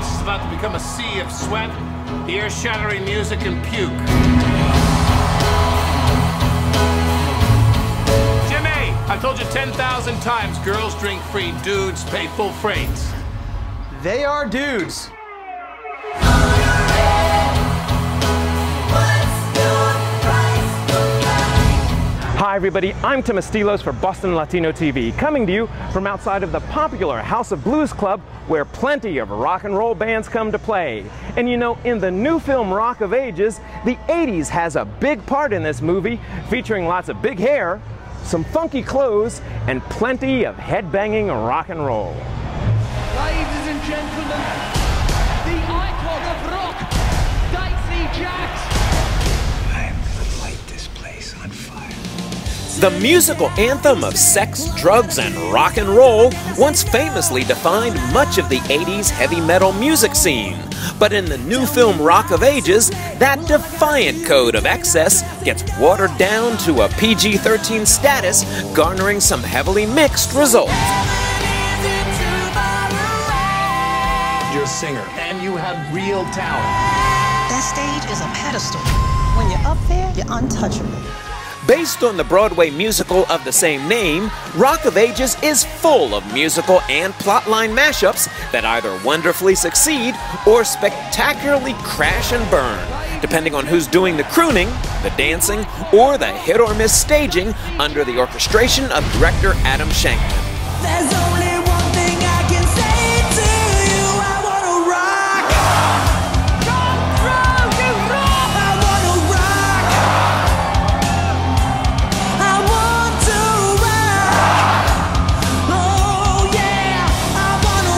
place is about to become a sea of sweat, ear-shattering music, and puke. Jimmy, I've told you 10,000 times, girls drink free, dudes pay full freight. They are dudes. Hi everybody, I'm Tim Estiloz for Boston Latino TV, coming to you from outside of the popular House of Blues Club, where plenty of rock and roll bands come to play. And you know, in the new film Rock of Ages, the 80s has a big part in this movie, featuring lots of big hair, some funky clothes, and plenty of headbanging rock and roll. Ladies and gentlemen, the icon of rock, Stacey Jacks. I am gonna light this place on fire. The musical anthem of sex, drugs, and rock and roll once famously defined much of the 80s heavy metal music scene. But in the new film Rock of Ages, that defiant code of excess gets watered down to a PG-13 status, garnering some heavily mixed results. You're a singer, and you have real talent. That stage is a pedestal. When you're up there, you're untouchable. Based on the Broadway musical of the same name, Rock of Ages is full of musical and plotline mashups that either wonderfully succeed or spectacularly crash and burn, depending on who's doing the crooning, the dancing, or the hit-or-miss staging under the orchestration of director Adam Shankman. There's only one thing I can say to you. I wanna rock. I wanna rock. I want to rock. Oh yeah, I wanna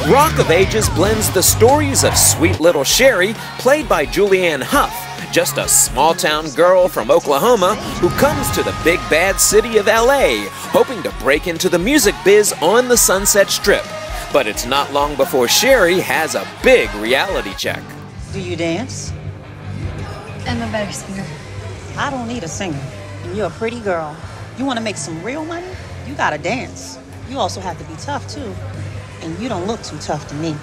rock. Rock of Ages blends the stories of sweet little Sherry, played by Julianne Hough, just a small-town girl from Oklahoma who comes to the big bad city of LA, hoping to break into the music biz on the Sunset Strip. But it's not long before Sherry has a big reality check. Do you dance? I'm a better singer. I don't need a singer. And you're a pretty girl. You want to make some real money? You gotta dance. You also have to be tough too. And you don't look too tough to me.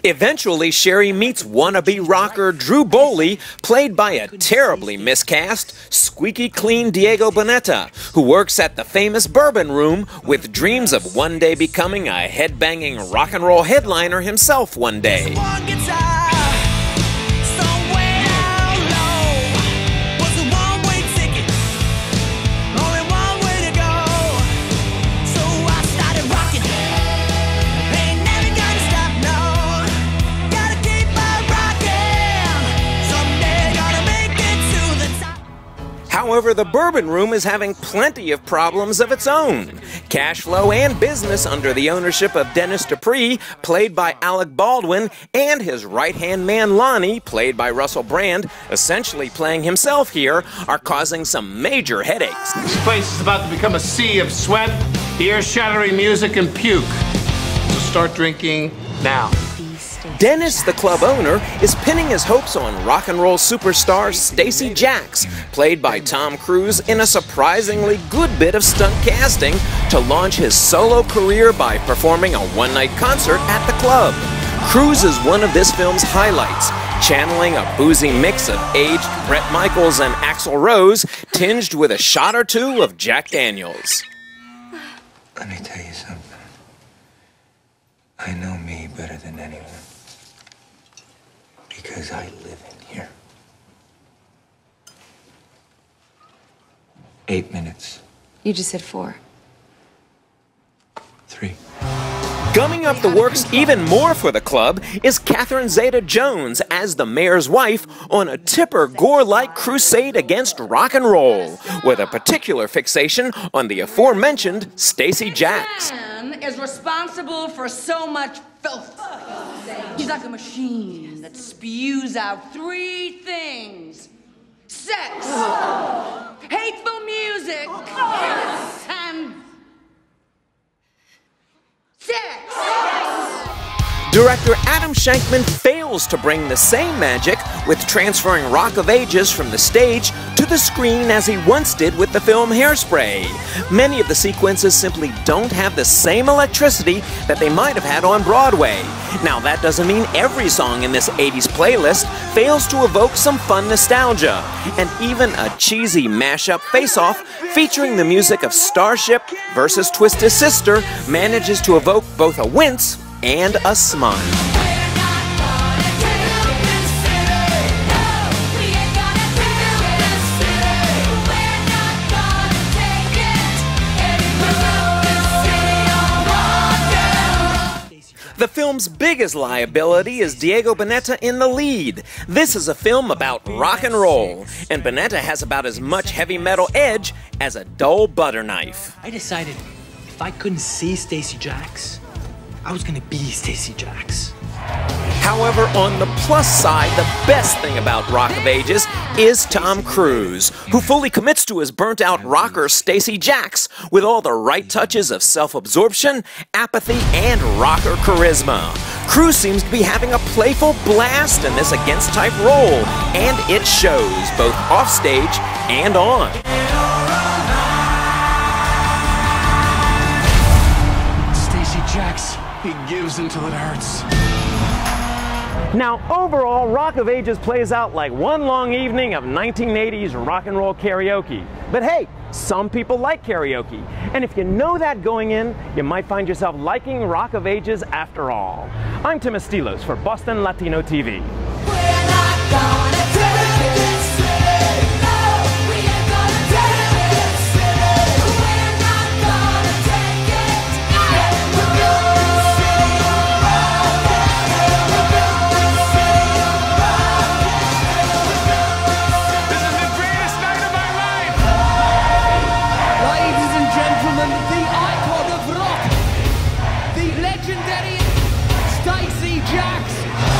Eventually, Sherry meets wannabe rocker Drew Boley, played by a terribly miscast, squeaky clean Diego Boneta, who works at the famous Bourbon Room with dreams of one day becoming a headbanging rock and roll headliner himself one day. However, the Bourbon Room is having plenty of problems of its own. Cash flow and business under the ownership of Dennis Dupree, played by Alec Baldwin, and his right-hand man Lonnie, played by Russell Brand, essentially playing himself here, are causing some major headaches. This place is about to become a sea of sweat, ear-shattering music, and puke. So start drinking now. Dennis, the club owner, is pinning his hopes on rock and roll superstar Stacey Jacks, played by Tom Cruise, in a surprisingly good bit of stunt casting to launch his solo career by performing a one-night concert at the club. Cruise is one of this film's highlights, channeling a boozy mix of aged Bret Michaels and Axl Rose, tinged with a shot or two of Jack Daniels. Let me tell you something. I know me better than anyone. Because I live in here. 8 minutes. You just said 4. 3. Gumming up the works even more for the club is Catherine Zeta-Jones as the mayor's wife on a Tipper Gore-like crusade against rock and roll, with a particular fixation on the aforementioned Stacey Jacks. Man is responsible for so much filth. He's like a machine that spews out 3 things: sex, hateful music, and sex. Director Adam Shankman fails to bring the same magic with transferring Rock of Ages from the stage to the screen as he once did with the film Hairspray. Many of the sequences simply don't have the same electricity that they might have had on Broadway. Now, that doesn't mean every song in this 80s playlist fails to evoke some fun nostalgia. And even a cheesy mashup face-off featuring the music of Starship versus Twisted Sister manages to evoke both a wince and a smile. The film's biggest liability is Diego Boneta in the lead. This is a film about rock and roll, and Boneta has about as much heavy metal edge as a dull butter knife. I decided if I couldn't see Stacey Jacks, I was gonna be Stacey Jacks. However, on the plus side, the best thing about Rock of Ages is Tom Cruise, who fully commits to his burnt-out rocker Stacey Jacks with all the right touches of self-absorption, apathy, and rocker charisma. Cruise seems to be having a playful blast in this against-type role, and it shows both offstage and on. Stacey Jacks, he gives until it hurts. Now, overall, Rock of Ages plays out like one long evening of 1980s rock and roll karaoke. But hey, some people like karaoke. And if you know that going in, you might find yourself liking Rock of Ages after all. I'm Tim Estiloz for Boston Latino TV. Legendary Stacey Jacks.